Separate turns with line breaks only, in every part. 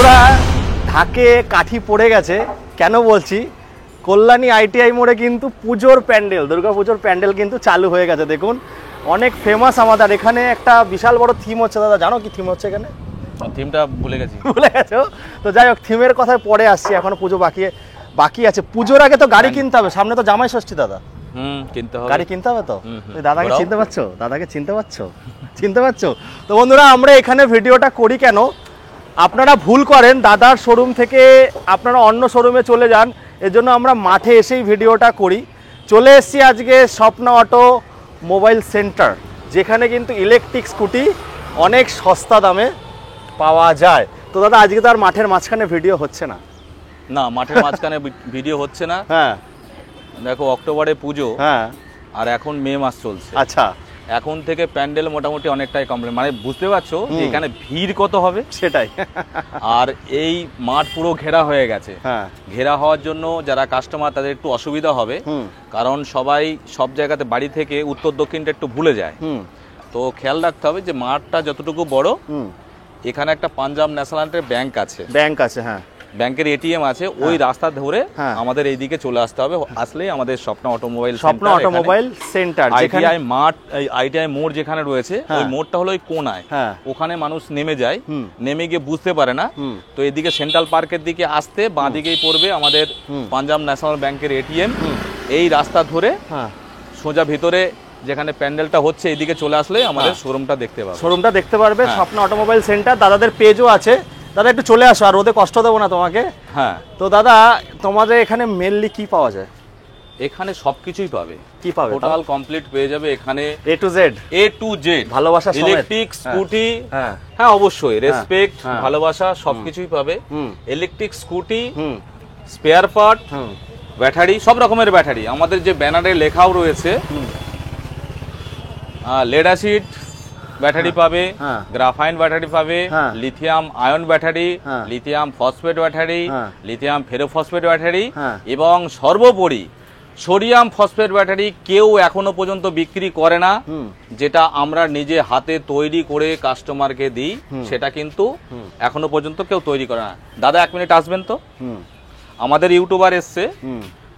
বন্ধুরা ঢাকে কাঠি পড়ে গেছে, কেন বলছি, কল্যাণী আইটিআই মোড়ে কিন্তু পুজোর প্যান্ডেল, দুর্গাপুজোর প্যান্ডেল কিন্তু চালু হয়ে গেছে। দেখুন অনেক ফেমাস আমাদের এখানে একটা বিশাল বড় থিম হচ্ছে। দাদা জানো কি থিম হচ্ছে এখানে?
থিমটা ভুলে গেছো?
তো যাই হোক, থিমের কথায় পরে আসছি, এখনো পুজো বাকি আছে। পুজোর আগে তো গাড়ি কিনতে হবে, সামনে তো জামাই ষষ্ঠী দাদা।
কিনতে হবে,
গাড়ি কিনতে হবে তো। দাদাকে চিনতে পারছো? চিনতে পারছো? তো বন্ধুরা আমরা এখানে ভিডিওটা করি কেন, আপনারা ভুল করেন, দাদার শোরুম থেকে আপনারা অন্য শোরুমে চলে যান, এর জন্য আমরা মাঠে এসেই ভিডিওটা করি। চলে এসেছি আজকে স্বপ্না অটো মোবাইল সেন্টার, যেখানে কিন্তু ইলেকট্রিক স্কুটি অনেক সস্তা দামে পাওয়া যায়। তো দাদা আজকে তো আর মাঠের মাঝখানে ভিডিও হচ্ছে না।
না, মাঠের মাঝখানে ভিডিও হচ্ছে না।
হ্যাঁ
দেখো, অক্টোবরে পুজো,
হ্যাঁ,
আর এখন মে মাস চলছে।
আচ্ছা,
এখন থেকে প্যান্ডেল মোটামুটি অনেকটাই কমপ্লিট, মানে বুঝতে পারছো যে এখানে ভিড় কত হবে
সেটাই।
আর এই মাঠ পুরো ঘেরা হয়ে গেছে।
হ্যাঁ,
ঘেরা হওয়ার জন্য যারা কাস্টমার তাদের একটু অসুবিধা হবে, কারণ সবাই সব জায়গাতে বাড়ি থেকে উত্তর দক্ষিণটা একটু ভুলে যায়। তো খেয়াল রাখতে হবে যে মাঠটা যতটুকু বড়, এখানে একটা পাঞ্জাব ন্যাশনাল ব্যাংক আছে। হ্যাঁ, ব্যাংকের এটিএম আছে, ওই রাস্তা ধরে আমাদের এইদিকে চলে আসতে হবে। আসলেই আমাদের স্বপ্না অটোমোবাইল সেন্টার আইটিআই মোড় যেখানে রয়েছে, ওই মোড়টা হলো ওই কোনায়, ওখানে মানুষ নেমে যায়, নেমে গিয়ে বুঝতে পারে না। তো এদিকে সেন্ট্রাল পার্কের দিকে আসতে বাঁ দিকেই পড়বে আমাদের পাঞ্জাব ন্যাশনাল ব্যাংকের এটিএম। এই রাস্তা ধরে সোজা ভিতরে যেখানে প্যান্ডেলটা হচ্ছে এইদিকে চলে আসলে আমাদের শোরুমটা দেখতে পারবে। স্বপ্না অটোমোবাইল সেন্টার, দাদাদের পেজও আছে। দাদা একটু চলে আসো, আর ওদের কষ্ট দেবো না তোমাকে। হ্যাঁ, তো দাদা তোমাদের এখানে মেনলি কি পাওয়া যায়? এখানে সবকিছুই পাবে।
কি পাবে?
টোটাল কমপ্লিট পেয়ে যাবে এখানে,
এ টু জেড ভালোবাসা,
ইলেকট্রিক স্কুটি, হ্যাঁ অবশ্যই, রেসপেক্ট, ভালোবাসা সবকিছুই পাবে। Electric scooty, spare part, battery, সব রকমের ব্যাটারি। আমাদের যে ব্যানারে লেখাও রয়েছে, লেড অ্যাসিড ব্যাটারি পাবে, গ্রাফাইন ব্যাটারি পাবে, lithium ion battery, lithium phosphate battery, lithium ferrophosphate battery, এবং সর্বোপরি সোডিয়াম ফসফেট ব্যাটারি কেউ এখনো পর্যন্ত বিক্রি করে না, যেটা আমরা নিজে হাতে তৈরি করে কাস্টমারকে দিই, সেটা কিন্তু এখনো পর্যন্ত কেউ তৈরি করে না। দাদা 1 মিনিট আসবেন তো? আমাদের ইউটিউবার এসছে,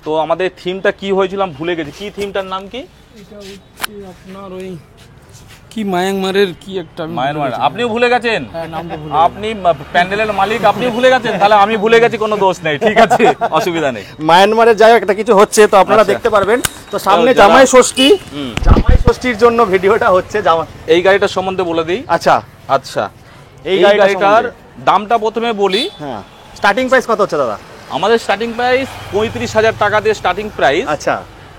তো আমাদের থিমটা কি হয়েছিলাম ভুলে গেছি। কি থিমটার নাম কি?
এটা হচ্ছে আপনার ওই কি মায়ানমারের কি একটা,
মায়ানমার। আপনিও ভুলে গেছেন? আপনি প্যান্ডেলের মালিক, আপনি ভুলে গেছেন, তাহলে আমি ভুলে গেছি, কোনো দোষ নেই, ঠিক আছে, অসুবিধা নেই।
মায়ানমারের যাই একটা কিছু হচ্ছে, তো আপনারা দেখতে পারবেন। তো সামনে জামাই ষষ্ঠীর জন্য ভিডিওটা হচ্ছে।
এই গাড়িটার সম্বন্ধে বলে দিই। আচ্ছা, এই গাড়িটার দামটা প্রথমে বলি। হ্যাঁ,
স্টার্টিং প্রাইস কত হচ্ছে দাদা?
আমাদের স্টার্টিং প্রাইস 35,000 টাকা দিয়ে স্টার্টিং প্রাইস।
আচ্ছা,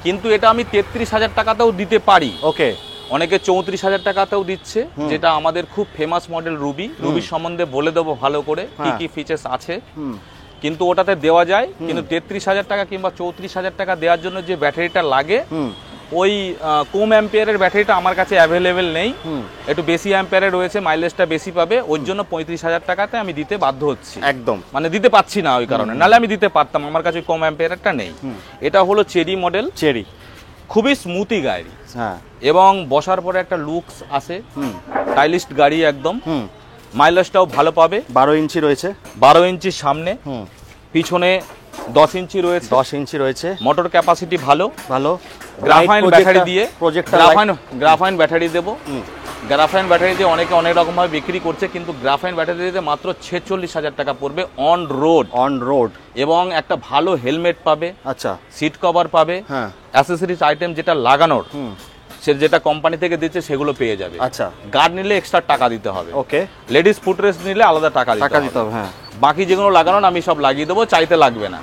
কিন্তু এটা আমি 33,000 টাকাতেও দিতে পারি।
ওকে,
অনেকে 34,000 টাকাতেও দিচ্ছে, যেটা আমাদের খুব ফেমাস মডেল রুবির সম্বন্ধে বলে দেবো ভালো করে কি কি ফিচার্স আছে। কিন্তু ওটাতে দেওয়া যায়, কিন্তু 33,000 টাকা কিংবা 34,000 টাকা দেওয়ার জন্য যে ব্যাটারিটা লাগে, ওই কম অ্যাম্পিয়ারের ব্যাটারিটা আমার কাছে অ্যাভেলেবেল নেই, একটু বেশি অ্যাম্পিয়ারের রয়েছে, মাইলেজটা বেশি পাবে, ওই জন্য 35,000 টাকাতে আমি দিতে বাধ্য হচ্ছি।
একদম,
মানে দিতে পাচ্ছি না ওই কারণে, নাহলে আমি দিতে পারতাম, আমার কাছে কম অ্যাম্পিয়ারেরটা নেই। এটা হলো চেরি মডেল, খুবই স্মুথি গাড়ি, এবং বসার পরে একটা লুকস আসে, স্টাইলিশ গাড়ি একদম। মাইলেজটাও ভালো পাবে।
12 ইঞ্চি রয়েছে,
12 ইঞ্চি সামনে, পিছনে 10 ইঞ্চি রয়েছে। মোটর ক্যাপাসিটি ভালো। গ্রাফাইন ব্যাটারি দিয়ে, গ্রাফাইন ব্যাটারি দেবো। গ্রাফাইন ব্যাটারি দিয়ে অনেকে অনেক রকম ভাবে বিক্রি করছে, কিন্তু গ্রাফাইন ব্যাটারি দিতে মাত্র 46,000 টাকা পড়বে অন রোড। এবং একটা ভালো হেলমেট পাবে, আচ্ছা, সিট কভার পাবে, অ্যাক্সেসরিজ আইটেম যেটা লাগানোর, সে যেটা কোম্পানি থেকে দিচ্ছে সেগুলো পেয়ে যাবে। আচ্ছা, গার্ড নিলে এক্সট্রা টাকা দিতে হবে। ওকে, লেডিস ফুটরেস্ট নিলে আলাদা টাকা দিতে হবে। হ্যাঁ, বাকি যেগুলো লাগানোর আমি সব লাগিয়ে দেবো, চাইতে লাগবে না।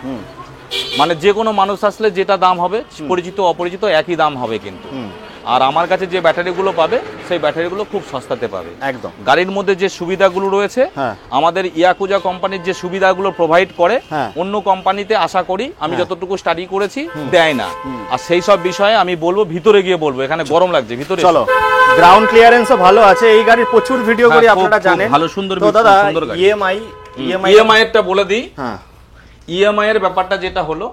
মানে যে কোনো মানুষ আসলে যেটা দাম হবে, পরিচিত অপরিচিত একই দাম হবে কিন্তু। আর আমার কাছে যে ব্যাটারিগুলো পাবে, সেই ব্যাটারিগুলো খুব সস্তাতে পাবে একদম। গাড়ির মধ্যে যে সুবিধাগুলো রয়েছে, আমাদের ইয়াকুজা কোম্পানির যে সুবিধাগুলো প্রোভাইড করে, অন্য কোম্পানিতে আশা করি আমি যতটুকু স্টাডি করেছি দেয় না। আর সেই সব বিষয়ে আমি বলবো, ভিতরে গিয়ে বলবো, এখানে গরম লাগছে, ভিতরে চলো।
গ্রাউন্ড ক্লিয়ারেন্সও ভালো আছে, এই গাড়ির প্রচুর ভিডিও করি, আপনারা জানেন।
ভালো সুন্দর।
তো দাদা
ইএমআই এরটা বলে দিই। ইএমআই এর ব্যাপারটা যেটা হলো,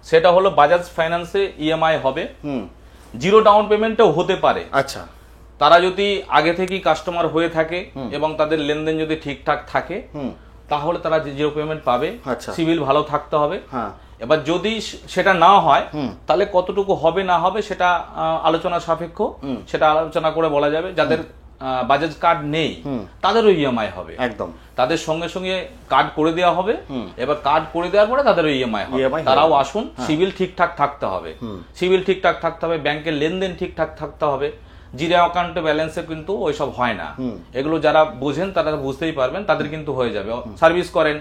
সেটা হলো বাজাজ ফাইন্যান্সে ইএমআই হবে, 0 ডাউন পেমেন্টও হতে পারে। আচ্ছা, তারা যদি আগে থেকেই কাস্টমার হয়ে থাকে এবং তাদের লেনদেন যদি ঠিকঠাক থাকে, তাহলে তারা জিরো পেমেন্ট পাবে।
আচ্ছা।
সিভিল ভালো থাকতে হবে।
হ্যাঁ।
এবার যদি সেটা না হয় তাহলে কতটুকু হবে না হবে সেটা আলোচনা সাপেক্ষ, সেটা আলোচনা করে বলা যাবে। যাদের বাজাজ কার্ড নেই তাদেরও ইএমআই হবে, একদম তাদের সঙ্গে সঙ্গে কার্ড করে দেওয়া হবে। এবার কার্ড করে দেওয়ার পরে তাদেরও ইএমআই হবে, তারাও আসুন। সিভিল ঠিকঠাক থাকতে হবে, সিভিল ঠিকঠাক থাকতে হবে, ব্যাংকের লেনদেন ঠিকঠাক থাকতে হবে। জিরো অ্যাকাউন্টে ব্যালেন্সে কিন্তু ওইসব হয় না। এগুলো যারা বোঝেন তারা বুঝতেই পারবেন, তাদের কিন্তু হয়ে যাবে। সার্ভিস করেন,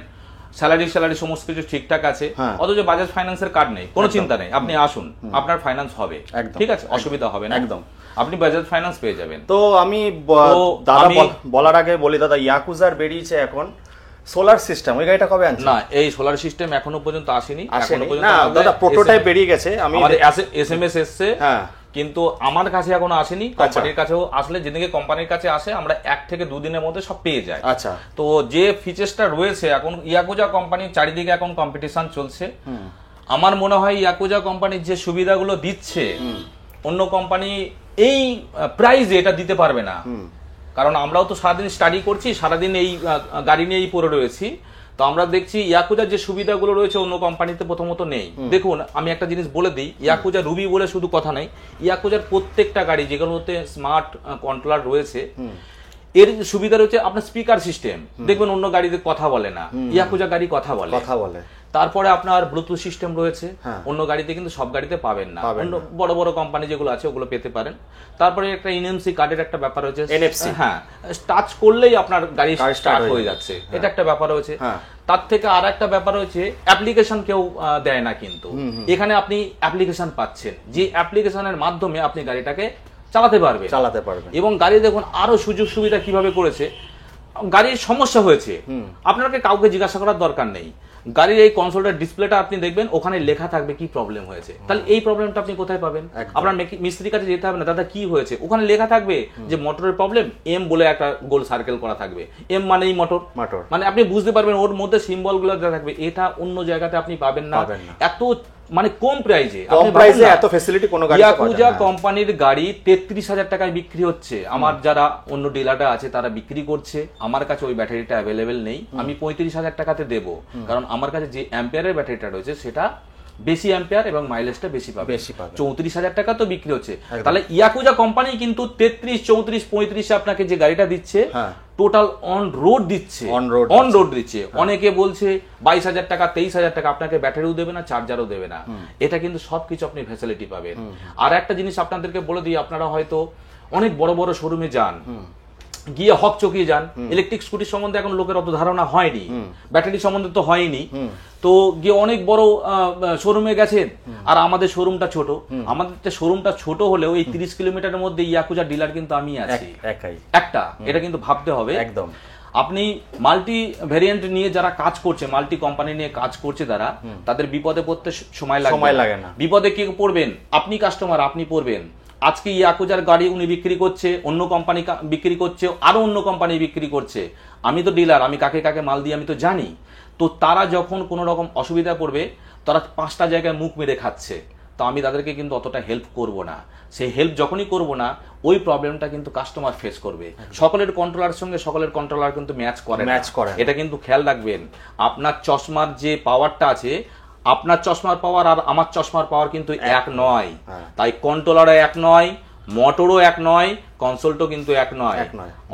স্যালারি সমস্ত কিছু ঠিকঠাক আছে, অথচ বাজাজ ফাইন্যান্সের কার্ড নেই, কোনো চিন্তা নেই, আপনি আসুন, আপনার ফাইন্যান্স হবে, ঠিক আছে, অসুবিধা হবে না, একদম আপনি বাজাজ ফাইন্যান্স পেয়ে যাবেন।
তো আমি দাদা বলার আগে বলি, দাদা ইয়াকুজার বেরিয়েছে এখন সোলার সিস্টেম, ওই গাড়িটা কবে আনছেন?
না, এই সোলার সিস্টেম এখনো পর্যন্ত আসেনি।
না দাদা, প্রোটোটাইপ বেরিয়ে গেছে, আমি
এসএমএস এসছে, কিন্তু আমার কাছে এখনো আসেনি। কোম্পানির কাছেও আসলে, যেদিকে কোম্পানির কাছে আসে আমরা 1 থেকে 2 দিনের মধ্যে সব পেয়ে যাই।
আচ্ছা।
তো যে ফিচার্সটা রয়েছে এখন, ইয়াকুজা কোম্পানির চারিদিকে এখন কম্পিটিশন চলছে। আমার মনে হয় ইয়াকুজা কোম্পানির যে সুবিধাগুলো দিচ্ছে অন্য কোম্পানি এই প্রাইজে এটা দিতে পারবে না। কারণ আমরাও তো সারাদিন স্টাডি করছি, সারাদিন এই গাড়ি নিয়েই পড়ে রয়েছি। তো আমরা দেখছি ইয়াকুজার যে সুবিধাগুলো রয়েছে অন্য কোম্পানিতে প্রথমত নেই। দেখুন, আমি একটা জিনিস বলে দিই, ইয়াকুজা রুবি বলে শুধু কথা নাই, ইয়াকুজার প্রত্যেকটা গাড়ি যেগুলোতে স্মার্ট কন্ট্রোলার রয়েছে, এর সুবিধা রয়েছে আপনার স্পিকার সিস্টেম। দেখবেন অন্য গাড়িতে কথা বলে না, ইয়াকুজা গাড়ি কথা বলে। তারপরে আপনার ব্লুটুথ সিস্টেম রয়েছে, অন্য গাড়িতে কিন্তু সব গাড়িতে পাবেন না, অন্য বড় বড় কোম্পানি যেগুলো আছে ওগুলো পেতে পারেন। তারপরে একটা এনএফসি কার্ডের একটা ব্যাপার রয়েছে, এনএফসি, হ্যাঁ, টাচ করলেই আপনার গাড়ি স্টার্ট হয়ে যাচ্ছে, এটা একটা ব্যাপার রয়েছে। তার থেকে আর একটা ব্যাপার রয়েছে, অ্যাপ্লিকেশন কেউ দেয় না, কিন্তু এখানে আপনি অ্যাপ্লিকেশন পাচ্ছেন, যে অ্যাপ্লিকেশনের মাধ্যমে আপনি গাড়িটাকে চালাতে পারবেন। এবং গাড়ি দেখুন আরো সুযোগ সুবিধা কিভাবে করেছে। গাড়ির সমস্যা হয়েছে, আপনাকে কাউকে জিজ্ঞাসা করার দরকার নেই, গাড়ির এই কনসোলটার ডিসপ্লেটা আপনি দেখবেন, ওখানে লেখা থাকবে কি প্রবলেম হয়েছে। তাহলে এই প্রবলেমটা আপনি কোথায় পাবেন? আপনার মিস্ত্রির কাছে যেতে হবে না, দাদা কি হয়েছে, ওখানে লেখা থাকবে যে মোটরের প্রবলেম, এম বলে একটা গোল সার্কেল করা থাকবে, এম মানেই মোটর, মানে আপনি বুঝতে পারবেন, ওর মধ্যে সিম্বল গুলো দেওয়া থাকবে। এটা অন্য জায়গাতে আপনি পাবেন না, এত মানে কম প্রাইজে এত ফ্যাসিলিটি কোনো গাড়িতে পাবেন না। ইয়াকুজা কোম্পানির গাড়ি 33,000 টাকায় বিক্রি হচ্ছে, আমার যারা অন্য ডিলাররা আছে তারা বিক্রি করছে, আমার কাছে ওই ব্যাটারিটা অ্যাভেলেবেল নেই, আমি 35,000 টাকাতে দেবো, কারণ আমার কাছে যে অ্যাম্পিয়ারের ব্যাটারিটা রয়েছে সেটা বেশি অ্যাম্পিয়ার এবং মাইলেজটা বেশি পাবে। 34,000 টাকা তো বিক্রি হচ্ছে। তাহলে ইয়াকুজা কোম্পানি কিন্তু 33, 34, 35 আপনাকে যে গাড়িটা দিচ্ছে, টোটাল অন রোড দিচ্ছে, অন রোড দিচ্ছে। অনেকে বলছে 22,000 টাকা, 23,000 টাকা, আপনাকে ব্যাটারিও দেবে না, চার্জারও দেবে না। এটা কিন্তু সবকিছু আপনি ফ্যাসিলিটি পাবেন। আর একটা জিনিস আপনাদেরকে বলে দিই, আপনারা হয়তো অনেক বড় বড় শোরুমে যান, গিয়ে হক চকিয়ে যান, ইলেকট্রিক স্কুটির সম্বন্ধে এখন লোকের অত ধারণা হয়নি, ব্যাটারি সম্বন্ধে তো হয়নি, তো গিয়ে অনেক বড় শোরুমে গেছেন, আর আমাদের শোরুমটা ছোট। আমাদের শোরুমটা ছোট হলেও এই 30 কিলোমিটারের মধ্যে ইয়াকুজা ডিলার কিন্তু আমি আছি একটা, এটা কিন্তু ভাবতে হবে একদম। আপনি মাল্টি ভ্যারিয়েন্ট নিয়ে যারা কাজ করছে, মাল্টি কোম্পানি নিয়ে কাজ করছে তারা, তাদের বিপদে পড়তে সময় লাগে না। বিপদে কি পড়বেন? আপনি কাস্টমার, আপনি পড়বেন। আজকে ইয়াকুজার গাড়ি উনি বিক্রি করছে, অন্য কোম্পানি বিক্রি করছে, আরো অন্য কোম্পানি বিক্রি করছে, আমি তো ডিলার, আমি কাকে কাকে মাল দিই আমি তো জানি। তো তারা যখন কোনো রকম অসুবিধা পড়বে, তারা 5টা জায়গায় মুখ মেরে খাচ্ছে, তো আমি তাদেরকে কিন্তু অতটা হেল্প করব না। সেই হেল্প যখনই করব না, ওই প্রবলেমটা কিন্তু কাস্টমার ফেস করবে। সকলের কন্ট্রোলার সঙ্গে সকলের কন্ট্রোলার কিন্তু ম্যাচ করে, এটা কিন্তু খেয়াল রাখবেন। আপনার চশমার যে পাওয়ারটা আছে, আপনার চশমার পাওয়ার আর আমার চশমার পাওয়ার কিন্তু এক নয়। তাই কন্ট্রোলারও এক নয়, মোটরও এক নয়, কনসোলটাও কিন্তু এক নয়।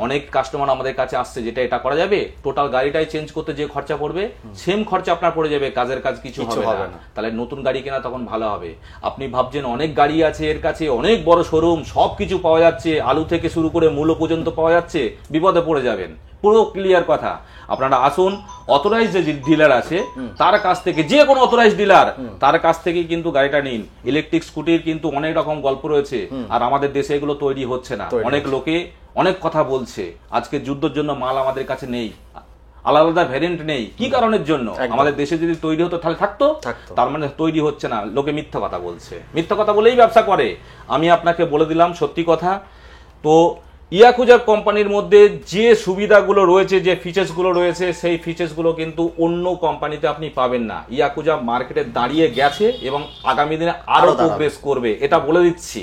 অনেক কাস্টমার আমাদের কাছে আসছে, যেটা এটা করা যাবে, টোটাল গাড়িটাই চেঞ্জ করতে যে খরচা পড়বে সেম খরচা আপনার পড়ে যাবে, কাজের কাজ কিছু হবে না। তাহলে নতুন গাড়ি কেনা তখন ভালো হবে। আপনি ভাবছেন অনেক গাড়ি আছে এর কাছে, অনেক বড় শোরুম, সবকিছু পাওয়া যাচ্ছে, আলু থেকে শুরু করে মূল্য পর্যন্ত পাওয়া যাচ্ছে, বিপদে পড়ে যাবেন। পুরো ক্লিয়ার কথা। আপনারা আসুন, অথরাইজ যে ডিলার আছে তার কাছ থেকে, যে কোনো অথরাইজ ডিলার, তার কাছ থেকে কিন্তু গাড়িটা নিন। ইলেকট্রিক স্কুটির কিন্তু অনেক রকম গল্প রয়েছে, আর আমাদের দেশে এগুলো তৈরি হচ্ছে না। অনেক লোকে অনেক কথা বলছে, আজকে যুদ্ধের জন্য মাল আমাদের কাছে নেই, আলাদা আলাদা ভ্যারিয়েন্ট নেই, কি কারণের জন্য? আমাদের দেশে যদি তৈরি হতো তাহলে থাকতো, তার মানে তৈরি হচ্ছে না, লোকে মিথ্যা কথা বলছে, মিথ্যা কথা বলেই ব্যবসা করে। আমি আপনাকে বলে দিলাম সত্যি কথা। তো ইয়াকুজা কোম্পানির মধ্যে যে সুবিধাগুলো রয়েছে, যে ফিচার্সগুলো রয়েছে, সেই ফিচার্সগুলো কিন্তু অন্য কোম্পানিতে আপনি পাবেন না। ইয়াকুজা মার্কেটে দাঁড়িয়ে গেছে এবং আগামী দিনে আরো প্রোগ্রেস করবে, এটা বলে দিচ্ছি।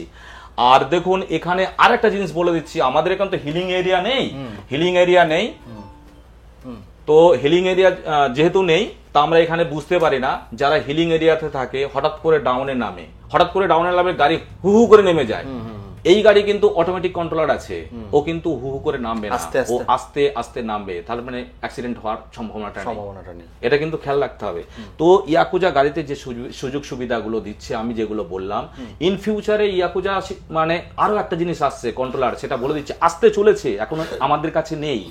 আর দেখুন, এখানে আরেকটা জিনিস বলে দিচ্ছি, আমাদের এখানে তো হিলিং এরিয়া নেই, হিলিং এরিয়া নেই, তো হিলিং এরিয়া যেহেতু নেই, তা আমরা এখানে বুঝতে পারি না যারা হিলিং এরিয়াতে থাকে হঠাৎ করে ডাউনে নামে, হঠাৎ করে ডাউনে নামে গাড়ি হু হু করে নেমে যায়। এই গাড়ি কিন্তু অটোমেটিক কন্ট্রোলার আছে, ও কিন্তু হু হু করে নামবে না, ও আস্তে আস্তে নামবে, তাহলে মানে অ্যাক্সিডেন্ট হওয়ার সম্ভাবনাটা নেই। এটা কিন্তু খেয়াল রাখতে হবে। তো ইয়াকুজা গাড়িতে যে সুযোগ সুবিধাগুলো দিচ্ছে আমি যেগুলো বললাম, ইন ফিউচারে ইয়াকুজা মানে আরো একটা জিনিস আসছে কন্ট্রোলার, সেটা বলে দিচ্ছে, আসতে চলেছে, এখন আমাদের কাছে নেই।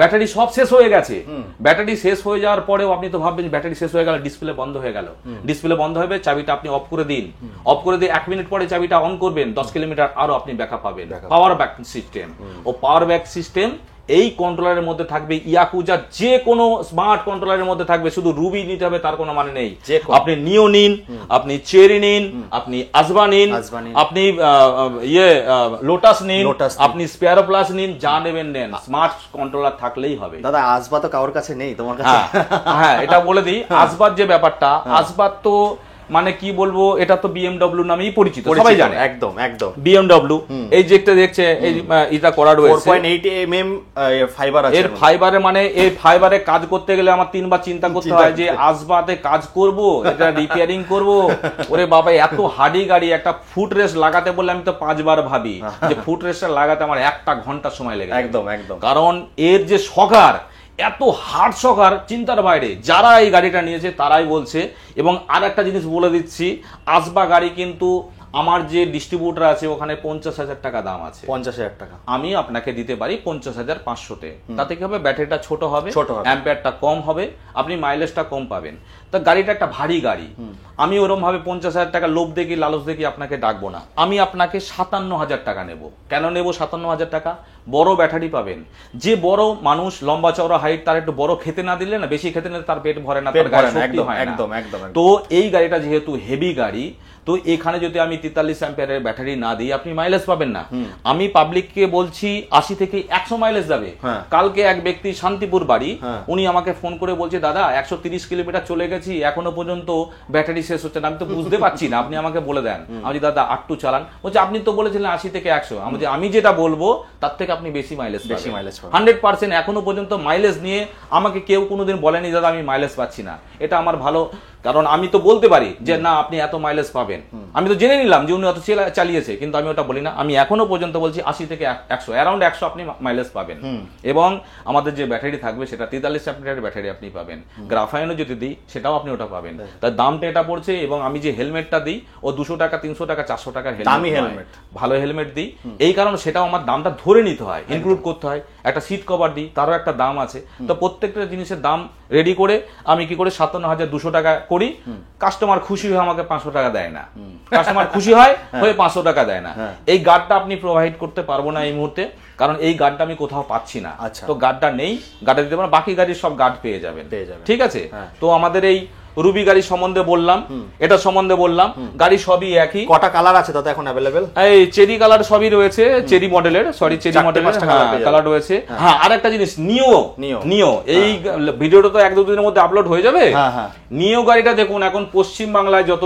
ব্যাটারি সব শেষ হয়ে গেছে, ব্যাটারি শেষ হয়ে যাওয়ার পরেও আপনি তো ভাববেন ব্যাটারি শেষ হয়ে গেল, ডিসপ্লে বন্ধ হয়ে গেল, ডিসপ্লে বন্ধ হবে, চাবিটা আপনি অফ করে দিন, অফ করে দিয়ে 1 মিনিট পরে চাবিটা অন করবেন, 10 কিলোমিটার আরো আপনি ব্যাকআপ পাবেন। পাওয়ার ব্যাক সিস্টেম, ও পাওয়ার ব্যাক সিস্টেম এই কন্ট্রোলারের মধ্যে থাকবে, ইয়াকুজা যে কোনো স্মার্ট কন্ট্রোলারের মধ্যে থাকবে, শুধু রুবি নিতে হবে তার কোনো মানে নেই। আপনি নিও নিন, আপনি চেরি নিন, আপনি আজবা নিন, আপনি লোটাস নিন, আপনি স্পেয়ারো প্লাস নিন, যা নেবেন নেন, স্মার্ট কন্ট্রোলার থাকলেই হবে।
দাদা আজবা তো কারোর কাছে নেই, তোমার কাছে?
হ্যাঁ, এটা বলে দিই, আজবার যে ব্যাপারটা, আজবার তো মানে কি বলবো, এটা তো বিএমডব্লিউ নামেই পরিচিত, সবাই জানে।
একদম একদম বিএমডব্লিউ।
এই যেটা দেখছে এই এটা করা রয়েছে
4.8 mm ফাইবার আছে,
এর ফাইবারে, মানে এই ফাইবারে কাজ করতে গেলে আমার 3 বার চিন্তা করতে হয় যে আজবাতে কাজ করব, এটা রিপেয়ারিং করব, ওরে বাবা এত হার্ডি গাড়ি, একটা ফুট রেস্ট লাগাতে বললে আমি তো 5 বার ভাবি যে ফুট রেস্টটা লাগাতে আমার 1 ঘন্টা সময় লেগে।
একদম একদম,
কারণ এর যে সকার, এত হার্ড সকার চিন্তার বাইরে, যারা এই গাড়িটা নিয়েছে তারাই বলছে। এবং আর একটা জিনিস বলে দিচ্ছি, আজবা গাড়ি কিন্তু আমার যে ডিস্ট্রিবিউটর আছে ওখানে 50,000 টাকা দাম আছে।
50,000 টাকা আমি
আপনাকে দিতে পারি 50,500-তে। তাতে কি হবে, ব্যাটারিটা ছোট হবে, অ্যাম্পিয়ারটা কম হবে, আপনি মাইলেজটা কম পাবেন। তা গাড়িটা একটা ভারী গাড়ি, আমি ওরকম ভাবে 50,000 টাকা লোভ দেখি লালচ দেখি আপনাকে ডাকবো না, আমি আপনাকে 57,000 টাকা নেব। কেন নেব 57,000 টাকা? বড় ব্যাটারি পাবেন, যে বড় মানুষ লম্বা চওড়া হাইট, তার একটু বড় খেতে না দিলে না, বেশি খেতে নিলে তার পেট ভরে না, তার গাড়ি শক্তি হয় না। একদম একদম। তো এই গাড়িটা যেহেতু হেভি গাড়ি, তো এখানে যদি আমি 43 অ্যাম্পিয়ারের ব্যাটারি না দিই আপনি মাইলেজ পাবেন না। আমি পাবলিককে বলছি 80 থেকে 100 মাইলেজ যাবে। কালকে এক ব্যক্তি শান্তিপুর বাড়ি, উনি আমাকে ফোন করে বলছে দাদা 130 কিলোমিটার চলে গেছি, এখনো পর্যন্ত ব্যাটারি শেষ হচ্ছে না, আমি তো বুঝতে পারছি না, আপনি আমাকে বলে দেন। আমি দাদা আটটু চালান, বলছে আপনি তো বলেছিলেন 80 থেকে 100। আমি যেটা বলবো তার থেকে আপনি বেশি মাইলেজ 100%। এখনো পর্যন্ত মাইলেজ নিয়ে আমাকে কেউ কোনোদিন বলেনি দাদা আমি মাইলেজ পাচ্ছি না। এটা আমার ভালো, কারণ আমি তো বলতে পারি যে না আপনি এত মাইলেজ পাবেন, আমি তো জেনে নিলাম যে উনি অত চালিয়েছে, কিন্তু আমি ওটা বলি না। আমি এখনো পর্যন্ত বলছি 80 থেকে 100, অ্যারাউন্ড 100 আপনি মাইলেজ পাবেন। এবং আমাদের যে ব্যাটারি থাকবে সেটা 43 অ্যাম্পিয়ারের ব্যাটারি আপনি পাবেন। গ্রাফাইনও যদি দিই সেটাও আপনি ওটা পাবেন। তার দামটা এটা পড়ছে। এবং আমি যে হেলমেটটা দিই ও 200 টাকা 300 টাকা 400 টাকা হেলমেট, ভালো হেলমেট দিই। এই কারণে সেটাও আমার দামটা ধরে নিতে হয়, ইনক্লুড করতে হয়। একটা সিট কভার দিই, তারও একটা দাম আছে। তো প্রত্যেকটা জিনিসের দাম রেডি করে আমি কি করে 57,200 টাকা করি। কাস্টমার খুশি হয়ে আমাকে 500 টাকা দেয় না, কাস্টমার খুশি হয় হয়ে 500 টাকা দেয় না। এই গার্ডটা আপনি প্রোভাইড করতে পারবো না এই মুহূর্তে, কারণ এই গার্ডটা আমি কোথাও পাচ্ছি না। তো গার্ডটা নেই, গার্ডটা দিতে পারবো, বাকি গাড়ির সব গার্ড পেয়ে যাবেন। ঠিক আছে। তো আমাদের এই রুবি গাড়ি সম্বন্ধে বললাম, এটা সম্বন্ধে বললাম, গাড়ি সবই একই।
কটা কালার আছে দাদা এখন अवेलेबल?
এই চেরি কালার সবই রয়েছে, চেরি মডেলের, সরি চেরি মডেলের কালার রয়েছে। হ্যাঁ, আর একটা জিনিস, নিও এই ভিডিওটা তো 1-2 দিনের মধ্যে আপলোড হয়ে যাবে। নিও গাড়িটা দেখুন, এখন পশ্চিম বাংলায় যত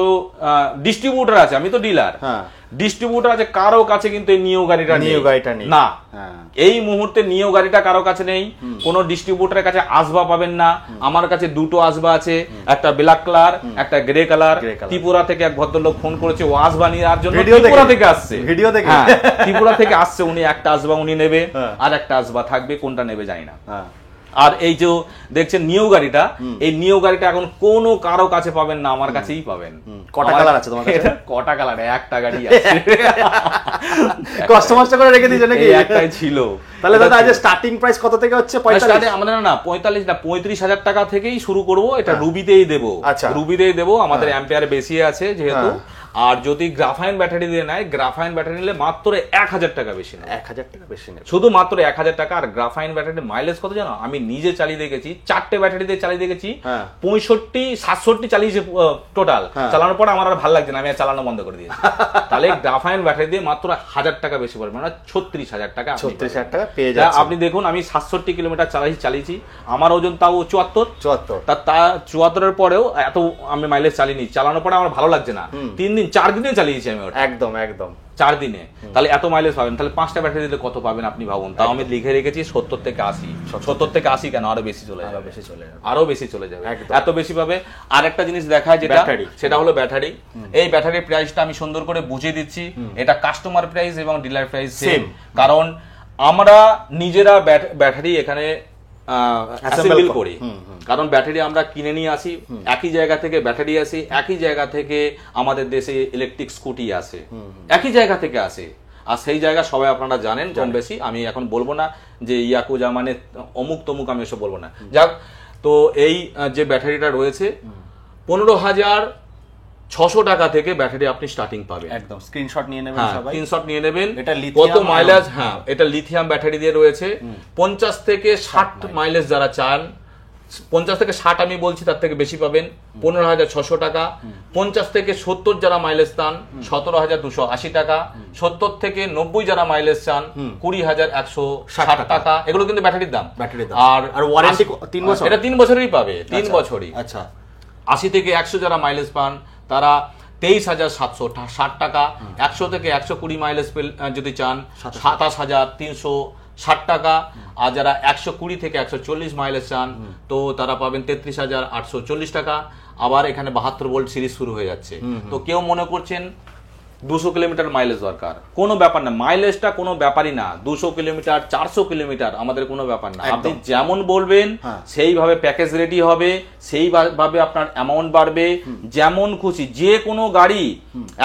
ডিস্ট্রিবিউটর আছে, আমি তো ডিলার, ডিস্ট্রিবিউটর আছে, কারো কাছে কিন্তু এই নিও গাড়িটা নেই না। এই মুহূর্তে নিও গাড়িটা কারো কাছে নেই, কোন ডিস্ট্রিবিউটরের কাছে আসবা পাবেন না। আমার কাছে দুটো আসবা আছে, একটা ব্ল্যাক কালার, একটা গ্রে কালার। ত্রিপুরা থেকে এক ভদ্রলোক ফোন করেছে, ও আসবা নেওয়ার জন্য ত্রিপুরা থেকে আসছে, ভিডিও দেখে ত্রিপুরা থেকে আসছে। উনি একটা আসবা উনি নেবে, আর একটা আসবা থাকবে, কোনটা নেবে জানি না। আর এই যে দেখছেন নিও গাড়িটা, এই নিও গাড়িটা এখন কোনো কারো কাছে পাবেন না, আমার কাছেই পাবেন।
কটা কালার আছে তোমার কাছে?
কটা কালার? একটা গাড়ি আছে,
কাস্টমাইজ করে রেখে দিয়েছো নাকি?
একটাই ছিল।
তাহলে দাদা আজ স্টার্টিং প্রাইস কত থেকে হচ্ছে? 45?
আমাদের না 45 না 35,000 টাকা থেকেই শুরু করব। এটা রুবিতেই দেবো, রুবিতেই দেবো। আমাদের অ্যাম্পিয়ার বেশি আছে যেহেতু। আর যদি গ্রাফাইন ব্যাটারি দিয়ে নেয়, গ্রাফাইন ব্যাটারি নিলে মাত্র 1,000 টাকা বেশি নেয়,
1,000 টাকা বেশি নেয়,
শুধু মাত্র 1,000 টাকা। আর গ্রাফাইন ব্যাটারি মাইলেজ কত জানো? আমি নিজে চালিয়ে দেখেছি, 4টে ব্যাটারি দিয়ে চালিয়ে দেখেছি, 65-67 চালিয়েছে টোটাল। চালানোর পর আমার আর ভালো লাগছে না, আমি আর চালানো বন্ধ করে দিয়েছি। তাহলে গ্রাফাইন ব্যাটারি দিয়ে মাত্র 1,000 টাকা বেশি পড়বে, মানে 36,000 টাকা।
36,000 টাকা পেয়ে যাচ্ছে।
আপনি দেখুন, আমি 67 কিলোমিটার চালিয়েছি, আমার ওজন তাও 74। তা 74-এর পরেও এত আমি মাইলেজ চালিয়ে নি। চালানোর পরে আমার ভালো লাগছে না, 3 দিন 4 দিনে চালিয়েছি আমি ওটা,
একদম একদম
4 দিনে। তাহলে এত মাইলেজ পাবেন, তাহলে 5টা ব্যাটারি দিলে কত পাবেন আপনি ভাবুন। তাও আমি লিখে রেখেছি 70 থেকে 80। 70 থেকে 80 কেন, আরো বেশি চলে যাবে, আরো বেশি চলে যাবে, এত বেশি পাবে। আর একটা জিনিস দেখায় যেটা, সেটা হলো ব্যাটারি। এই ব্যাটারির প্রাইসটা আমি সুন্দর করে বুঝিয়ে দিচ্ছি। এটা কাস্টমার প্রাইস এবং ডিলার প্রাইস সেম, কারণ আমরা নিজেরা ব্যাটারি এখানে অ্যাসেম্বল করি। কারণ ব্যাটারি আমরা কিনে নিয়ে আসি, একই জায়গা থেকে ব্যাটারি আসে, একই জায়গা থেকে আমাদের দেশে ইলেকট্রিক স্কুটি আসে, একই জায়গা থেকে আসে। আর সেই জায়গা সবাই আপনারা জানেন কম বেশি, আমি এখন বলবো না যে ইয়াকুজা মানে অমুক তমুক, আমি এসব বলবো না। যাক, তো এই যে ব্যাটারিটা রয়েছে 15,600 টাকা থেকে ব্যাটারি আপনি স্টার্টিং পাবেন।
একদম স্ক্রিনশট নিয়ে নেবেন সবাই,
স্ক্রিনশট নিয়ে নেবেন।
এটা
কত মাইলেজ, হ্যাঁ এটা লিথিয়াম ব্যাটারি দিয়ে রয়েছে। 50 থেকে 60 মাইলেজ যারা চান, 50 থেকে 60 আমি বলছি, তার থেকে বেশি পাবেন 15,600 টাকা। 50 থেকে 70 যারা মাইলেজ চান 17,280 টাকা। 70 থেকে 90 যারা মাইলেজ চান 20,160 টাকা। এগুলো কিন্তু ব্যাটারির দাম।
আর ওয়ারেন্টি 3 বছর,
এটা 3 বছরই পাবে, 3 বছরই।
আচ্ছা,
80 থেকে 100 যারা মাইলেজ পান তারা 23,760 টাকা। 100 থেকে 120 মাইলেজ যদি চান 27,360 টাকা। আর যারা 120 থেকে 140 মাইলেজ চান তো তারা পাবেন 33,840 টাকা। আবার এখানে 72 ভোল্ট সিরিজ শুরু হয়ে যাচ্ছে। তো কেউ মনে করছেন 200 কিলোমিটার মাইলেজ দরকার, কোনো ব্যাপার না, মাইলেজটা কোনো ব্যাপারই না। 200 কিলোমিটার 400 কিলোমিটার আমাদের কোনো ব্যাপার না। আপনি যেমন বলবেন সেইভাবে প্যাকেজ রেডি হবে, সেইভাবে আপনার অ্যামাউন্ট বাড়বে। যেমন খুশি, যে কোনো গাড়ি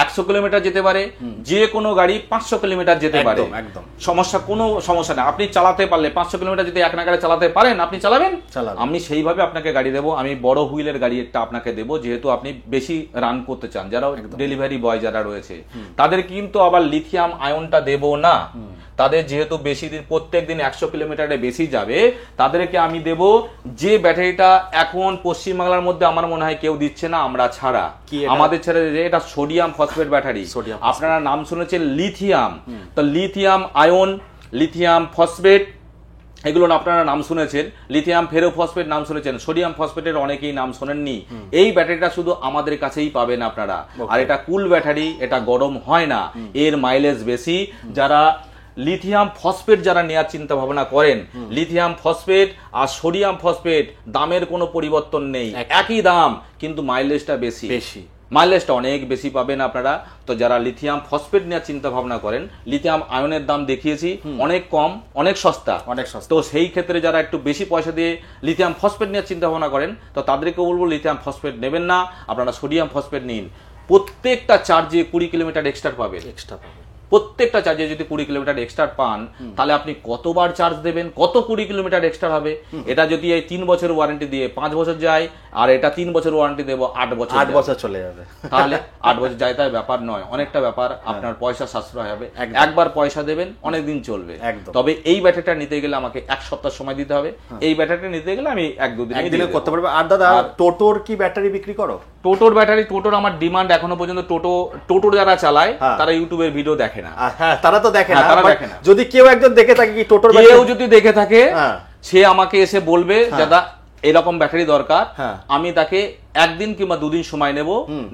100 কিলোমিটার যেতে পারে, যে কোনো গাড়ি 500 কিলোমিটার যেতে পারে, সমস্যা কোনো সমস্যা নেই। আপনি চালাতে পারলে 500 কিলোমিটার যদি এক নাগাড়ে চালাতে পারেন, আপনি চালাবেন। আমি সেইভাবে আপনাকে গাড়ি দেবো। আমি বড় হুইলের গাড়ি একটা আপনাকে দেবো, যেহেতু আপনি বেশি রান করতে চান। যারা ডেলিভারি বয় যারা রয়েছে তাদের কিন্তু আবার লিথিয়াম আয়নটা দেবো না। তাদের যেহেতু বেশি দিন, প্রত্যেক দিন 100 কিলোমিটারে বেশি যাবে, তাদেরকে আমি দেব যে ব্যাটারিটা এখন পশ্চিমবাংলার মধ্যে আমার মনে হয় কেউ দিচ্ছে না আমরা ছাড়া, আমাদের ছাড়া। এটা সোডিয়াম ফসফেট ব্যাটারি। আপনারা নাম শুনেছেন লিথিয়াম, তো লিথিয়াম আয়ন, লিথিয়াম ফসফেট, এগুলো আপনারা নাম শুনেছেন। লিথিয়াম ফেরোফসফেট নাম শুনেছেন, সোডিয়াম ফসফেটের অনেকেই নাম শোনেননি। এই ব্যাটারিটা শুধু আমাদের কাছেই পাবেন আপনারা। আর এটা কুল ব্যাটারি, এটা গরম হয় না, এর মাইলেজ বেশি। যারা লিথিয়াম ফসফেট যারা নেওয়ার চিন্তা ভাবনা করেন, লিথিয়াম ফসফেট আর সোডিয়াম ফসফেট দামের কোনো পরিবর্তন নেই, একই দাম, কিন্তু মাইলেজটা বেশি, মাইলেজটা অনেক বেশি পাবেন আপনারা। তো যারা লিথিয়াম ফসফেট নেওয়ার চিন্তা ভাবনা করেন, লিথিয়াম আয়নের দাম দেখিয়েছি অনেক কম, অনেক সস্তা। তো সেই ক্ষেত্রে যারা একটু বেশি পয়সা দিয়ে লিথিয়াম ফসফেট নেওয়ার চিন্তা ভাবনা করেন, তো তাদেরকে বলবো লিথিয়াম ফসফেট নেবেন না, আপনারা সোডিয়াম ফসফেট নিন। প্রত্যেকটা চার্জে 20 কিলোমিটার এক্সট্রা পাবে। প্রত্যেকটা চার্জে যদি 20 কিলোমিটার এক্সট্রা পান, তাহলে আপনি কতবার চার্জ দেবেন, কত 20 কিলোমিটার এক্সট্রা হবে। এটা যদি এই 3 বছর ওয়ারেন্টি দিয়ে 5 বছর যায়, আর এটা 3 বছর ওয়ারেন্টি দেবো 8 বছর চলে যাবে, তাহলে 8 বছর যায়, তাই ব্যাপার নয়, অনেকটা ব্যাপার। আপনার পয়সা সাশ্রয় হবে, একবার পয়সা দেবেন, অনেক দিন চলবে। তবে এই ব্যাটারিটা নিতে গেলে আমাকে 1 সপ্তাহ সময় দিতে হবে। এই ব্যাটারিটা নিতে গেলে আমি 1-2 দিনে করতে পারবো। আর দাদা, টোটোর কি ব্যাটারি বিক্রি করো? টোটোর ব্যাটারি, টোটোর আমার ডিমান্ড এখনো পর্যন্ত। টোটো যারা চালায় তারা ইউটিউবের ভিডিও দেখে না, তারা তো দেখে না। যদি কেউ একজন দেখে থাকে, কি টোটোর কেউ যদি দেখে থাকে, সে আমাকে এসে বলবে দাদা এরকম ব্যাটারি দরকার, আমি তাকে 1 দিন কিংবা 2 দিন সময় নেব,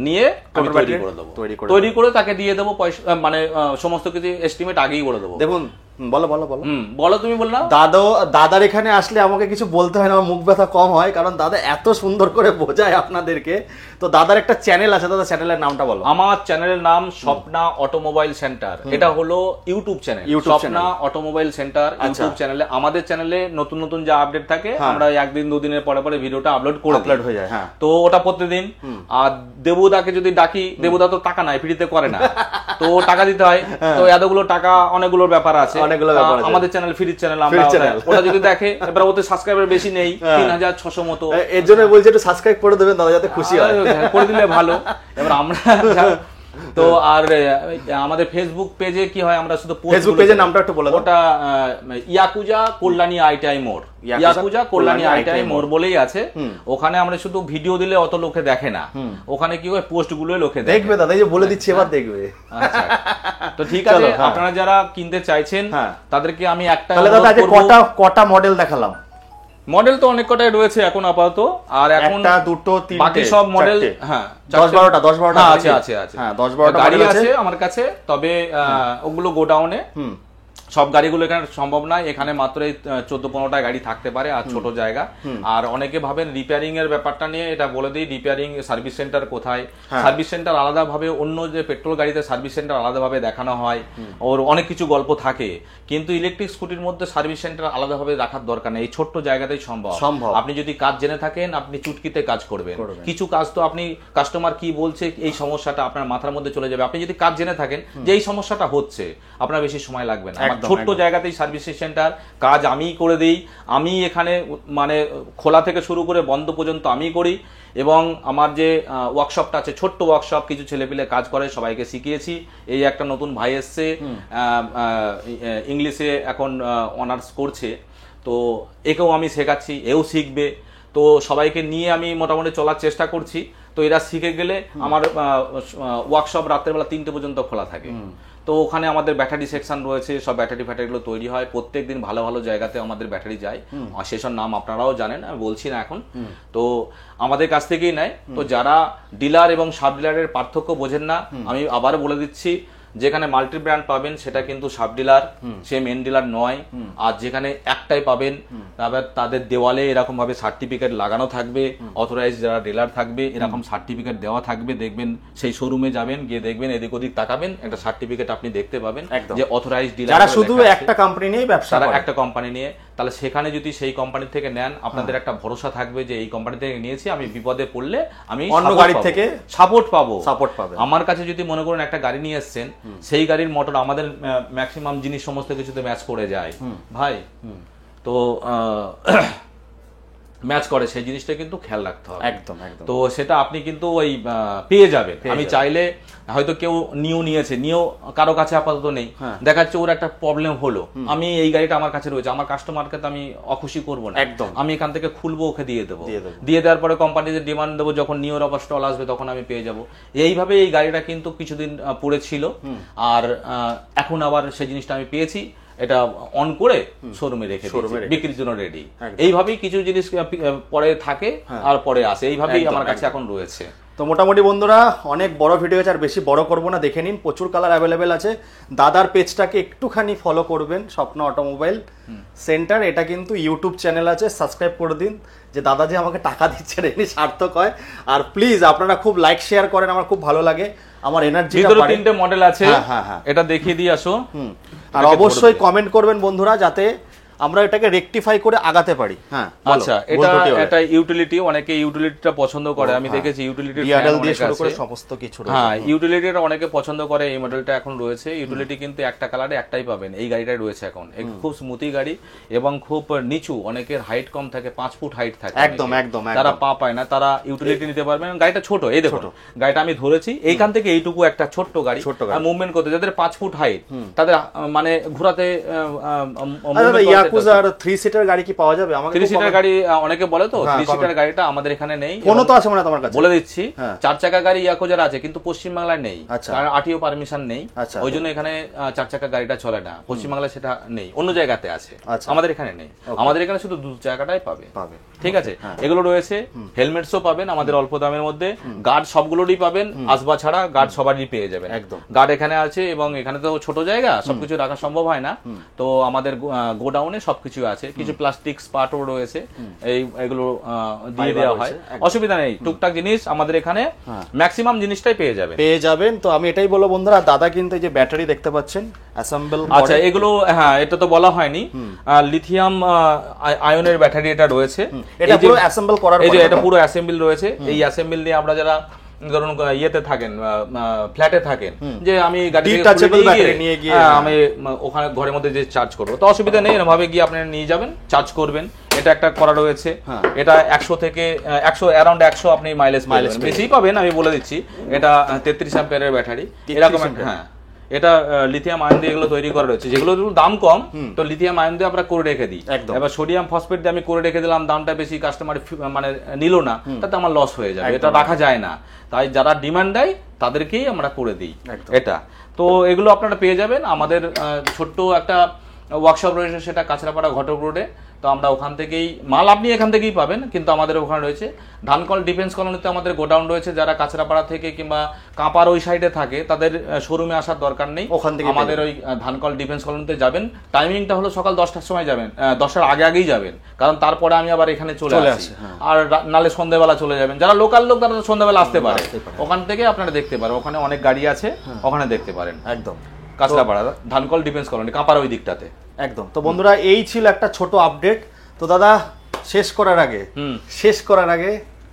নিয়ে তৈরি করে দেবো, তৈরি করে তাকে দিয়ে দেবো পয়সা, মানে সমস্ত কিছু এস্টিমেট আগেই করে দেবো। দেখুন, বলো তুমি বললা। দাদার এখানে আসলে আমাকে কিছু বলতে হয় না, আমার মুখ ব্যথা কম হয়, কারণ দাদা এত সুন্দর করে বোঝায় আপনাদেরকে। তো দাদার একটা চ্যানেল আছে, দাদা চ্যানেলের নামটা বলো। আমার চ্যানেলের নাম স্বপ্না অটোমোবাইল সেন্টার। এটা হলো YouTube channel, Swapna automobile centre YouTube চ্যানেলে। আমাদের চ্যানেলে নতুন নতুন যা আপডেট থাকে, আমরা 1 দিন 2 দিনের পরে পরে ভিডিওটা আপলোড হয়ে যায়। তো ওটা প্রতিদিন। আর দেবুদাকে যদি ডাকি, দেবুদা তো টাকা নাই, ফ্রিতে করে না, তো টাকা দিতে হয়। তো এতগুলো টাকা, অনেকগুলো ব্যাপার আছে। আমাদের চ্যানেল ফ্রি চ্যানেল, ওটা যদি দেখে, এবার ওতে সাবস্ক্রাইবার বেশি নেই, 3600 মতো। এর জন্য বলছি একটু সাবস্ক্রাইব করে দেবেন দাদা, যাতে খুশি হয়, করে দিলে ভালো। এবার আমরা তো আর আমাদের ফেসবুক পেজে কি হয়, আমরা শুধু ফেসবুক পেজের নামটা একটু বলে দাও। ওটা ইয়াকুজা কল্যাণী আইটিআই মোড়, ইয়াকুজা কল্যাণী আইটিআই মোড় বলেই আছে। ওখানে আমরা শুধু ভিডিও দিলে অত লোকে দেখে না, ওখানে কি হয় পোস্ট গুলো লোকে দেখবে। দাদা এই যে বলে দিচ্ছি, এবার দেখবে। আচ্ছা, তো ঠিক আছে, আপনারা যারা কিনতে চাইছেন তাদেরকে আমি একটা, কটা মডেল দেখালাম? মডেল তো অনেক কটাই রয়েছে এখন আপাতত, আর এখন
একটা দুটো তিনটে
বাকি সব মডেল হ্যাঁ
10-12টা
আছে
হ্যাঁ 10-12টা
গাড়ি আছে আমার কাছে, তবে ওগুলো গোডাউনে। সব গাড়িগুলো এখানে সম্ভব নয়, এখানে মাত্র 14-15টা গাড়ি থাকতে পারে, আর ছোট জায়গা। আর অনেকে ভাবেন রিপেয়ারিং এর ব্যাপারটা নিয়ে, এটা বলে দিই রিপেয়ারিং সার্ভিস সেন্টার কোথায়। সার্ভিস সেন্টার আলাদাভাবে, অন্য যে পেট্রোল গাড়িতে সার্ভিস সেন্টার আলাদাভাবে দেখানো হয়, ওর অনেক কিছু গল্প থাকে, কিন্তু ইলেকট্রিক স্কুটির মধ্যে সার্ভিস সেন্টার আলাদাভাবে রাখার দরকার নেই, এই ছোট্ট জায়গাতেই সম্ভব। আপনি যদি কাজ জেনে থাকেন, আপনি চুটকিতে কাজ করবেন। কিছু কাজ তো আপনি কাস্টমার কি বলছে এই সমস্যাটা আপনার মাথার মধ্যে চলে যাবে, আপনি যদি কাজ জেনে থাকেন যে এই সমস্যাটা হচ্ছে, আপনার বেশি সময় লাগবে না। ছোট্ট জায়গাতেই সার্ভিস সেন্টার, কাজ আমিই করে দিই, আমি এখানে মানে খোলা থেকে শুরু করে বন্ধ পর্যন্ত আমি করি। এবং আমার যে ওয়ার্কশপটা আছে, ছোট্ট ওয়ার্কশপ, কিছু ছেলেপিলে কাজ করে, সবাইকে শিখিয়েছি। এই একটা নতুন ভাই এসছে, ইংলিশে এখন অনার্স করছে, তো একেও আমি শেখাচ্ছি, এও শিখবে। তো সবাইকে নিয়ে আমি মোটামুটি চলার চেষ্টা করছি। তো এরা শিখে গেলে আমার ওয়ার্কশপ রাত্রেবেলা 3টে পর্যন্ত খোলা থাকে। তো ওখানে আমাদের ব্যাটারি সেকশন রয়েছে, সব ব্যাটারিগুলো তৈরি হয় প্রত্যেকদিন, ভালো ভালো জায়গাতে আমাদের ব্যাটারি যায়, সেসব নাম আপনারাও জানেন, আমি বলছি না এখন। তো আমাদের কাছ থেকেই নেয়। তো যারা ডিলার এবং সাব ডিলারের পার্থক্য বোঝেন না, আমি আবার বলে দিচ্ছি, যেখানে মাল্টি ব্র্যান্ড পাবেন সেটা কিন্তু সাব ডিলার, সে মেন ডিলার নয়। আর যেখানে একটাই পাবেন, তাদের দেওয়ালে এরকম ভাবে সার্টিফিকেট লাগানো থাকবে, অথরাইজ যারা ডিলার থাকবে এরকম সার্টিফিকেট দেওয়া থাকবে। দেখবেন সেই শোরুমে যাবেন, গিয়ে দেখবেন এদিক ওদিক তাকাবেন, একটা সার্টিফিকেট আপনি দেখতে পাবেন যে অথরাইজ ডিলার।
যারা শুধু একটা কোম্পানি নিয়ে ব্যবসা করে,
একটা কোম্পানি নিয়ে, তাহলে সেখানে যদি সেই কোম্পানি থেকে নেন, আপনাদের একটা ভরসা থাকবে যে এই কোম্পানি থেকে নিয়েছি, আমি বিপদে পড়লে আমি
অন্য গাড়ি থেকে
সাপোর্ট পাবো।
আমার
কাছে যদি মনে করুন একটা গাড়ি নিয়ে এসেছেন, সেই গাড়ির মোটর আমাদের ম্যাক্সিমাম জিনিস সমস্ত কিছুতে ম্যাচ করে যায় ভাই, তো ম্যাচ করে, সেই জিনিসটা কিন্তু খেয়াল রাখতে হবে।
একদম একদম।
তো সেটা আপনি কিন্তু ওই পেয়ে যাবেন। আমি চাইলে হয়তো কেউ নিয়েছে, কারো কাছে আপাতত নেই, দেখা যাচ্ছে ওর একটা প্রবলেম হলো, আমি এই গাড়িটা আমার কাছে রয়েছে, আমার কাস্টমারকে তো আমি অখুশি করবো না,
একদম।
আমি এখান থেকে খুলবো, ওকে দিয়ে দেবো, দিয়ে দেওয়ার পরে কোম্পানিতে ডিমান্ড দেবো, যখন নিউর আবার স্টল আসবে তখন আমি পেয়ে যাবো। এইভাবে এই গাড়িটা কিন্তু কিছুদিন পড়েছিল, আর এখন আবার সেই জিনিসটা আমি পেয়েছি, এটা অন করে শোরুমে রেখে বিক্রির জন্য রেডি। এইভাবেই কিছু জিনিস পরে থাকে আর পরে আসে, এইভাবেই আমার কাছে এখন রয়েছে।
তো মোটামুটি বন্ধুরা অনেক বড় ভিডিও আছে, আর বেশি বড় করবো না, দেখে নিন, প্রচুর কালার অ্যাভেলেবেল আছে। দাদার পেজটাকে একটুখানি ফলো করবেন, স্বপ্ন অটোমোবাইল সেন্টার, এটা কিন্তু ইউটিউব চ্যানেল আছে, সাবস্ক্রাইব করে দিন, যে দাদা যে আমাকে টাকা দিচ্ছেন এমনি সার্থক হয়। আর প্লিজ আপনারা খুব লাইক শেয়ার করেন, আমার খুব ভালো লাগে, আমার এনার্জি।
3টে মডেল আছে, এটা দেখিয়ে দিয়ে আসো।
আর অবশ্যই কমেন্ট করবেন বন্ধুরা, যাতে আমরা এটাকে রেকটিফাই করে আগাতে পারি।
আচ্ছা, এটা ইউটিলিটি, অনেকে ইউটিলিটিটা পছন্দ করে, আমি দেখেছি ইউটিলিটি
দিয়ে শুরু করে সমস্ত কিছু।
ইউটিলিটিটা অনেকে পছন্দ করে। এই মডেলটা এখন রয়েছে, ইউটিলিটি কিন্তু একটা কালারে একটাই পাবেন, এই গাড়িটাই রয়েছে এখন। খুব স্মুথি গাড়ি এবং খুব নিচু, অনেকের হাইট কম থাকে, 5 ফুট হাইট থাকে,
একদম একদম,
তারা পা পায় না, তারা ইউটিলিটি নিতে পারবেন। গাড়িটা ছোট, এই দেখো গাড়িটা আমি ধরেছি, এইখান থেকে এইটুকু একটা ছোট্ট গাড়ি, মুভমেন্ট করতে যাদের 5 ফুট হাইট, তাদের মানে ঘোরাতে।
ইয়াকুজার 3 সিটার গাড়ি কি পাওয়া যাবে? আমাকে
3 সিটার গাড়ি অনেকে বলে, তো 3 সিটার গাড়িটা আমাদের এখানে নেই।
কোনো তো আছে মনে তোমার কাছে?
বলে দিচ্ছি, 4 চাকা গাড়ি ইয়াকুজার আছে, কিন্তু পশ্চিম বাংলায় নেই, কারণ আরটিও পারমিশন নেই, ওই জন্য এখানে 4 চাকা গাড়িটা চলে না। পশ্চিম বাংলায় সেটা নেই, অন্য জায়গাতে আছে, আমাদের এখানে নেই। আমাদের এখানে শুধু 2 চাকাটাই পাবে, ঠিক আছে? এগুলো রয়েছে, হেলমেটসও পাবেন আমাদের অল্প দামের মধ্যে, গার্ড সবগুলোরই পাবেন, আসবা ছাড়া গার্ড সবারই পেয়ে যাবেন। একদম, গার্ড এখানে আছে, এবং এখানে তো ছোট জায়গা, সবকিছু রাখা সম্ভব হয় না, তো আমাদের গোডাউনে সবকিছু আছে। কিছু প্লাস্টিক স্পাটও রয়েছে, এইগুলো দিয়ে দেওয়া হয়, অসুবিধা নেই। টুকটাক জিনিস আমাদের এখানে ম্যাক্সিমাম জিনিসটাই পেয়ে যাবেন।
তো আমি এটাই বলবো বন্ধুরা, দাদা কিন্তু এই যে ব্যাটারি দেখতে পাচ্ছেন অ্যাসেম্বল।
আচ্ছা, এগুলো এটা তো বলা হয়নি, লিথিয়াম আয়নের ব্যাটারি এটা রয়েছে,
এটা পুরো অ্যাসেম্বল করার পরে,
এই যে এটা পুরো অ্যাসেম্বল রয়েছে। এই অ্যাসেম্বল দিয়ে আমরা যারা ধরুন ইয়েতে থাকেন, ফ্ল্যাটে থাকেন, যে আমি গাড়ি নিয়ে গিয়ে আমি ওখানে ঘরের মধ্যে যে চার্জ করবো, তো অসুবিধা নেই, এরভাবে গিয়ে আপনি নিয়ে যাবেন, চার্জ করবেন। এটা একটা করা রয়েছে, এটা 100 থেকে 100 অ্যারাউন্ড 100 আপনি মাইলেজ বেশি পাবেন, আমি বলে দিচ্ছি। এটা 33 অ্যাম্পিয়ারের ব্যাটারি, এরকম। হ্যাঁ, এটা লিথিয়াম আয়ন দিয়ে এগুলো তৈরি করা রয়েছে, যেগুলো দাম কম, তো লিথিয়াম আয়ন দিয়ে আমরা করে রেখে দিই। এবার সোডিয়াম ফসফেট দিয়ে আমি করে রেখে দিলাম, দামটা বেশি, কাস্টমার মানে নিল না, তাতে আমার লস হয়ে যাবে, এটা রাখা যায় না। তাই যারা ডিমান্ড দেয় তাদেরকেই আমরা করে দিই এটা। তো এগুলো আপনারা পেয়ে যাবেন। আমাদের ছোট্ট একটা ওয়ার্কশপ রয়েছে, সেটা কাঁচরাপাড়া ঘটক রোডে, তো আমরা ওখান থেকেই মাল আপনি এখান থেকেই পাবেন, কিন্তু আমাদের ওখানে রয়েছে ধানকল ডিফেন্স কলোনিতে আমাদের গোডাউন রয়েছে। যারা কাঁচরাপাড়া থেকে কিংবা কাঁপার ওই সাইডে থাকে তাদের শোরুমে আসার দরকার নেই,
ওখান থেকে
আমাদের ওই ধানকল ডিফেন্স কলোনিতে যাবেন। টাইমিংটা হলো সকাল 10টার সময় যাবেন, 10টার আগে আগেই যাবেন, কারণ তারপরে আমি আবার এখানে চলে আসি। আর নালে সন্ধ্যাবেলা চলে যাবেন, যারা লোকাল লোক তারা সন্ধ্যাবেলা আসতে পারে, ওখান থেকে আপনারা দেখতে পারেন, ওখানে অনেক গাড়ি আছে, ওখানে দেখতে পারেন।
একদম
কাঁচরাপাড়া ধানকল ডিফেন্স কলোনি কাঁপার ওই দিকটাতে।
একদম। তো বন্ধুরা এই ছিল একটা ছোট আপডেট। তো দাদা শেষ করার আগে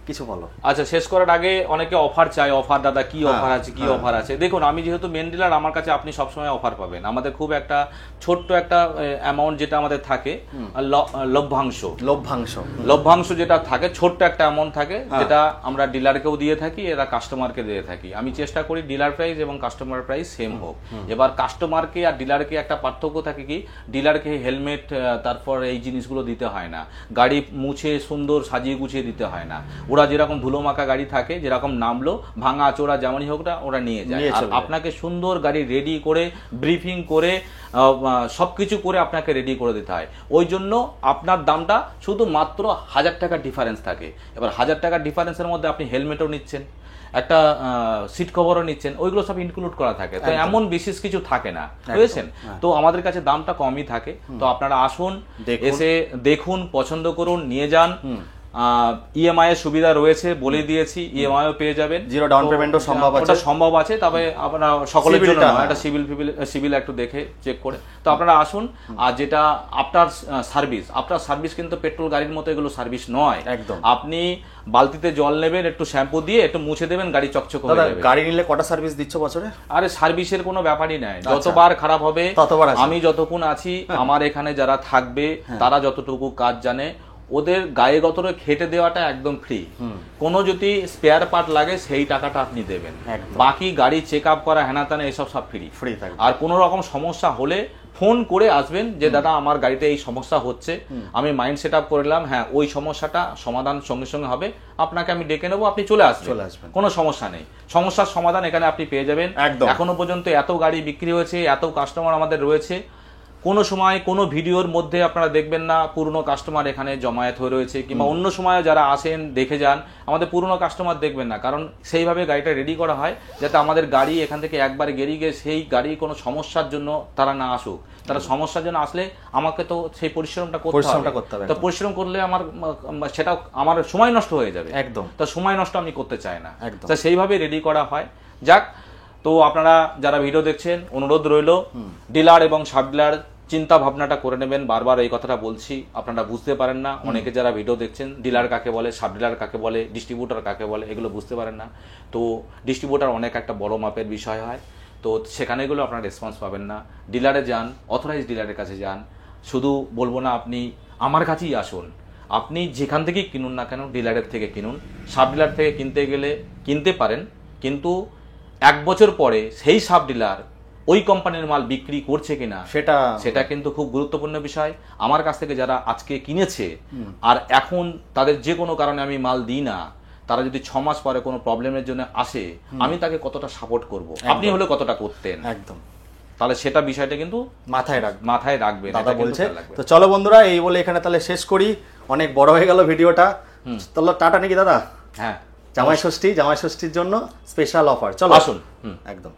কিছু বলো।
আচ্ছা, শেষ করার আগে অনেকে অফার চাই, অফার দাদা কি অফার আছে, কি অফার আছে। দেখুন, আমি যেহেতু মেন ডিলার, আমার কাছে আপনি সবসময় অফার পাবেন। আমাদের খুব একটা ছোট্ট একটা অ্যামাউন্ট যেটা আমাদের থাকে, লভ্যাংশ যেটা থাকে, ছোট্ট একটা অ্যামাউন্ট থাকে, যেটা আমরা ডিলারকেও দিয়ে থাকি, এরা কাস্টমারকে দিয়ে থাকি। আমি চেষ্টা করি ডিলার প্রাইস এবং কাস্টমার প্রাইস সেম হোক। এবার কাস্টমারকে আর ডিলারকে একটা পার্থক্য থাকে কি, ডিলারকে হেলমেট তারপর এই জিনিসগুলো দিতে হয় না, গাড়ি মুছে সুন্দর সাজিয়ে গুছিয়ে দিতে হয় না। ওরা যেরকম ধুলো মাখা গাড়ি থাকে, যেরকম নামলো ভাঙা চোরা যেমনই হোক না, ওরা নিয়ে যায়। আর আপনাকে সুন্দর গাড়ি রেডি করে ব্রিফিং করে সবকিছু করে আপনাকে রেডি করে দিতে হয়। ওই জন্য আপনার দামটা শুধু মাত্র 1000 টাকার ডিফারেন্স থাকে। এবার 1000 টাকার ডিফারেন্সের মধ্যে আপনি হেলমেটও নিচ্ছেন, একটা সিট কভারও নিচ্ছেন, ওইগুলো সব ইনক্লুড করা থাকে। তো এমন বিশেষ কিছু থাকে না, বুঝেছেন? তো আমাদের কাছে দামটা কমই থাকে। তো আপনারা আসুন, এসে দেখুন, পছন্দ করুন, নিয়ে যান। ইএমআই এর সুবিধা রয়েছে, বলে দিয়েছি, ইএমআইও পেয়ে যাবেন, জিরো ডাউন পেমেন্টও সম্ভব আছে। তবে আপনারা সকলের জন্য একটা সিভিল একটু দেখে চেক করে তো আপনারা আসুন। আর যেটা আপনার সার্ভিস কিন্তু পেট্রোল গাড়ির মতো এগুলো সার্ভিস নয়। একদম, আপনি বালতিতে জল নেবেন, একটু শ্যাম্পু দিয়ে একটু মুছে দেবেন, গাড়ি চকচক হয়ে যাবে।
গাড়ি নিলে কটা সার্ভিস দিচ্ছ বছরে?
আরে সার্ভিসের কোনো ব্যাপারই নাই, যতবার খারাপ হবে ততবার। আমি যতক্ষণ আছি, আমার এখানে যারা থাকবে তারা যতটুকু কাজ জানে, ওদের গায়ে গতরে খেটে দেওয়াটা একদম ফ্রি। কোনো যদি স্পেয়ার পার্ট লাগে সেই টাকাটা আপনি দেবেন, বাকি গাড়ি চেক আপ করা হেনাতানা এসব সব ফ্রি থাকবে। আর কোনো রকম সমস্যা হলে ফোন করে আসবেন যে দাদা আমার গাড়িতে এই সমস্যা হচ্ছে, আমি মাইন্ড সেট আপ করলাম, হ্যাঁ ওই সমস্যাটা সমাধান সঙ্গে সঙ্গে হবে, আপনাকে আমি ডেকে নেবো, আপনি চলে আসবেন, কোনো সমস্যা নেই। সমস্যার সমাধান এখানে আপনি পেয়ে যাবেন। এখনো পর্যন্ত এত গাড়ি বিক্রি হয়েছে, এত কাস্টমার আমাদের রয়েছে, কোনো সময় কোনো ভিডিওর মধ্যে আপনারা দেখবেন না পুরনো কাস্টমার এখানে জমায়েত হয়ে রয়েছে, কিংবা অন্য সময় যারা আসেন দেখে যান, আমাদের পুরনো কাস্টমার দেখবেন না, কারণ সেইভাবে গাড়িটা রেডি করা হয় যাতে আমাদের গাড়ি এখান থেকে একবার গেরিয়ে গিয়ে সেই গাড়ি কোনো সমস্যার জন্য তারা না আসুক। তারা সমস্যার জন্য আসলে আমাকে তো সেই পরিশ্রমটা করতে হবে। তো পরিশ্রম করলে সেটা আমার সময় নষ্ট হয়ে যাবে। একদম, তো সময় নষ্ট আমি করতে চাই না, তো সেইভাবে রেডি করা হয়। যাক, তো আপনারা যারা ভিডিও দেখছেন, অনুরোধ রইল ডিলার এবং সাব ডিলার চিন্তা ভাবনাটা করে নেবেন। বারবার এই কথাটা বলছি, আপনারা বুঝতে পারেন না। অনেকে যারা ভিডিও দেখছেন, ডিলার কাকে বলে, সাব ডিলার কাকে বলে, ডিস্ট্রিবিউটার কাকে বলে, এগুলো বুঝতে পারেন না। তো ডিস্ট্রিবিউটার অনেক একটা বড় মাপের বিষয় হয়, তো সেখানে এগুলো আপনারা রেসপন্স পাবেন না। ডিলারে যান, অথরাইজ ডিলারের কাছে যান। শুধু বলবো না আপনি আমার কাছেই আসুন, আপনি যেখান থেকেই কিনুন না কেন ডিলারের থেকে কিনুন। সাব ডিলার থেকে কিনতে গেলে কিনতে পারেন, কিন্তু 1 বছর পরে সেই সাব ডিলার ওই কোম্পানির মাল বিক্রি করছে কিনা সেটা কিন্তু খুব গুরুত্বপূর্ণ বিষয়। আমার কাছ থেকে যারা আজকে কিনেছে আর এখন তাদের যে কোনো কারণে আমি মাল দিই না, তারা যদি 6 মাস পরে কোনো প্রবলেমের জন্য আসে, আমি তাকে কতটা সাপোর্ট করব, আপনি হলে কতটা করতেন, একদম, তাহলে সেটা বিষয়টা কিন্তু মাথায় রাখবেন। দাদা বলছে।
তো চলো বন্ধুরা, এই বলে এখানে তাহলে শেষ করি, অনেক বড় হয়ে গেল ভিডিওটা। তাহলে টাটা নাকি দাদা? হ্যাঁ, জামাই ষষ্ঠীর জন্য স্পেশাল অফার, চলো আসুন। একদম।